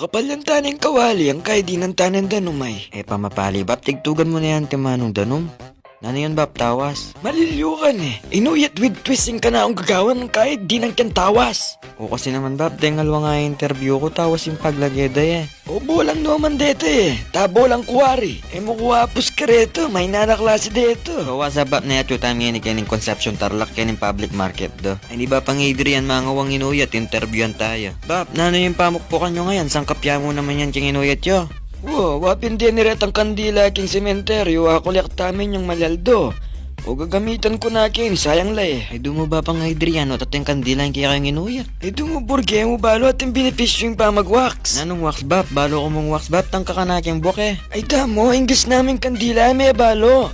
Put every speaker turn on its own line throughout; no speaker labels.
Makapal yung taning kawali, ang kaya di ng tanan danumay.
Pamapali bap, tigtugan mo na yan timanong danom. Nano yun bap, tawas?
Maliliw ka inuyat with twisting ka na ang gagawan ng kahit di nang kyan tawas.
O kasi naman bap, dengalwa nga yung interview ko, tawas yung paglageda
O bolang naman dete tabo lang kuwari. Mukuwapos ka reto, may nanaklase deto.
So what's up bap na yacho time yan ikaw ng Conception Tarlac yan ng public market do. Ay di ba pang Adrian mga ngawang inuyat, interviewan tayo. Bap, nano yung pamukpukan nyo ngayon, sangkapya mo naman yan king inuyat yo.
Wow, wapin din niretang kandila king sementeryo, ako tamin yung malaldo. O gagamitan ko na kin, sayang la
Ay dumo ba pang Adrian o tateng kandila yung kaya kayong inuyat?
Ay dumo burge mo balo at yung benepisyo yung pamag-wax.
Nanong wax bap, balo ko mong wax bap, tangka ka na kayong buke.
Ay damo, English namin kandila may balo.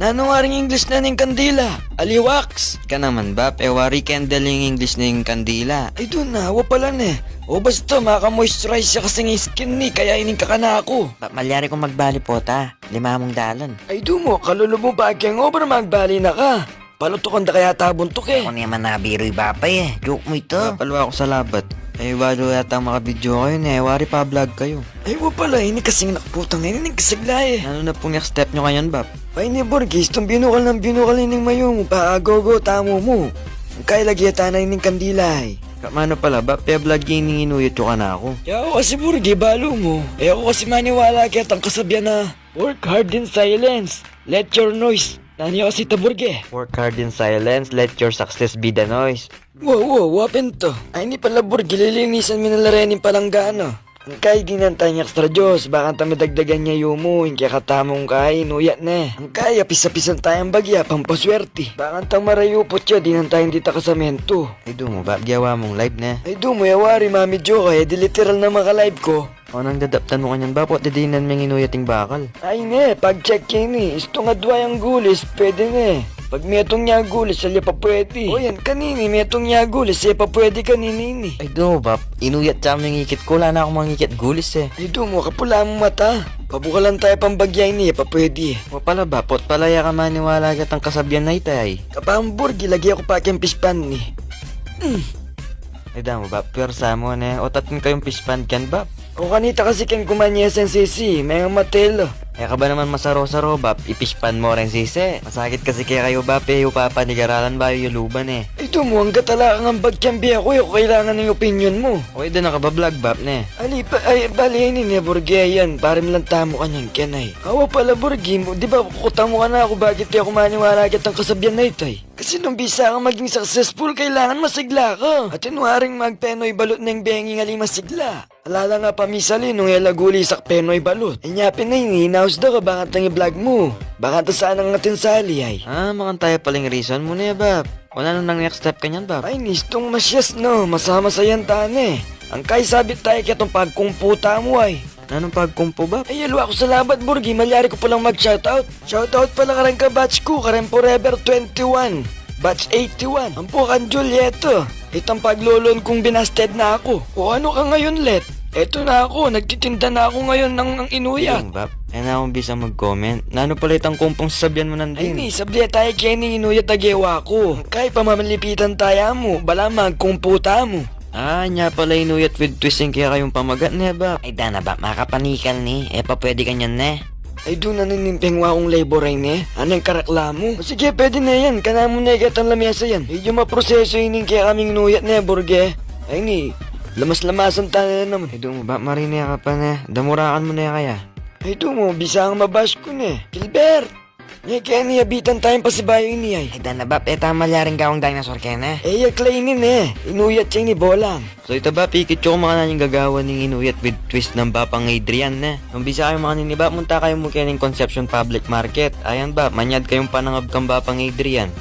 Nanong aring English na ning kandila, aliwax.
Ka naman bap, wari candle yung English na yung kandila.
Ay doon na, wala O basta maka-moisturize siya kasing skin ni, kaya ining kakana ako.
Bap, malyari kong magbali po ta, 5 dalan.
Ay dumo, kalulubo ba keng over magbali na ka. Palutukan da kaya tabuntok
Ako naman nabiroy bapay joke mo ito. Papalwa ako sa labat. Walo yata makabidyo kayo wari pa vlog kayo.
Ay wala, ini kasing nakaputang ini kasagla
Ano na pong next step nyo ngayon bap?
Ay ni Borges, itong binukal ng binukal ining mayo mo, paagogo tamo mo. Kaya lagyata na ining kandilay.
Kamano pala ba? Vlog yung inuyot ka na ako.
Ako kasi Borges, balo mo. Ako kasi maniwala kitang kasabihan na work hard in silence, let your noise. Nani kasi ito Borges.
Work hard in silence, let your success be the noise.
Wow, wapin to. Ay ni pala Borges, lilinisan minalarenin palang gaano. Ang kay di nang tayong extra Diyos, baka tamadagdagan niya yumo, yung kaya katamong kay, nuyat na. Ang kaya, pisa-pisan tayong bagya, pampaswerte. Baka tang marayupot siya, di nang tayong dita kasamento.
Ay dumo ba, gawa mong live na.
Ay dumo, yawari mami Jo, kaya di literal na maka-live ko.
O nang dadaptan mo kanyan ba, po didinan mong inuyating bakal.
Ay ne, pag-check yun istong adwa yung gulis, pwede ne. Pag may itong niya gulis, salya pa pwede. O yan, kanini, may itong niya gulis, salya pa pwede kaninini.
Ay dumo ba, inuyat sa aming ngikit ko, wala na akong mangikit gulis
Ay dumo, kapula mong mata. Pabukalan tayo pambagyay niya, pa pwede.
O pala ba, pot palaya ka maniwala gatang kasabyan na itay.
Kapambur, gilagay ako pa kayong pispan ni.
Ay damo ba, pwersa mo o tatin kayong pispan kan ba?
O kanita kasi kang kumanya sa sisi, may matelo.
Ka ba naman masaro-saro bap, ipispan mo rin sisi. Masakit kasi kaya kayo bap yung papanigaralan ba yung luban
Ito mo, ang gatala ang bagkyambi ako, yung kailangan ng opinion mo.
Okay doon nakabablog bap
Ali, bali yun niya, Borge, yan, para lang tamo ka niyang kanay. Awa pala, Borge, di ba kukutamo ka na ako, bakit kaya kumaniwala kitang kasabihan na ito Kasi nung bisa kang maging successful, kailangan masigla ka. At inuwaring magpenoy balot ng bengi nga masigla. Alala nga pamisali nung elaguli sak penoy balot. Inyapin na yun, hinaus daw ka, bakit ang i-vlog mo? Bakit saan ang atin sali ay?
Makantaya paling reason mo bap. Wala nang next step kanyan bap.
Ay, nistong masyas no, masama sa yan tane. Ang kay sabit tayo kitong pagkumputa mo ay.
Anong pagkumpo bap?
Ay, yalo ako sa labat, Borgi. Malyari ko palang mag-shoutout. Shoutout pala ka rin ka batch ko, ka rin Forever 21. Batch 81. Ang pukan Julieto. Itang paglolon kong binasted na ako. O ano ka ngayon, Let? Eto na ako, nagtitinda na ako ngayon ng inuya.
Yung bap, na akong bisa mag-comment. Nano pala itang kumpong sasabihan mo nandun?
Ay ni, sabihan tayo kaya ng inuya tagewa ko. Kaya pamamalipitan tayo mo, bala magkumputa mo.
Nya pala inuyat with twisting kaya kayong pamagat bap. Ay dana bap, makapanikal ni. Pa pwede kanyan
Ay doon na ninimpengwa akong labor ay ne. Anong karaklamo? O sige, pwede na yan. Kanamo na igatang lamesa yan. Yung maproseso yun kaya kaming nuyat ne, Borge. Ay ni, lamas-lamasan tayo naman.
Ay doon mo ba, marinig ka pa damurakan mo kaya.
Ay doon mo, bisa ang mabash ko ne. Gilbert! Nye kaya niyabitan tayong pasibayo ini ay.
Ay dana bap, tama rin ka akong dinosaur kaya
Yaklainin inuyat siya ni Bolang.
So ito ba, pikit ko mga nanyang gagawa ng inuyat with twist ng bapang Adrian Nung bisa kayo mga nini bap, munta kayo mo kaya ng Conception Public Market. Ayan ba, manyad kayong panangab kang bapang Adrian.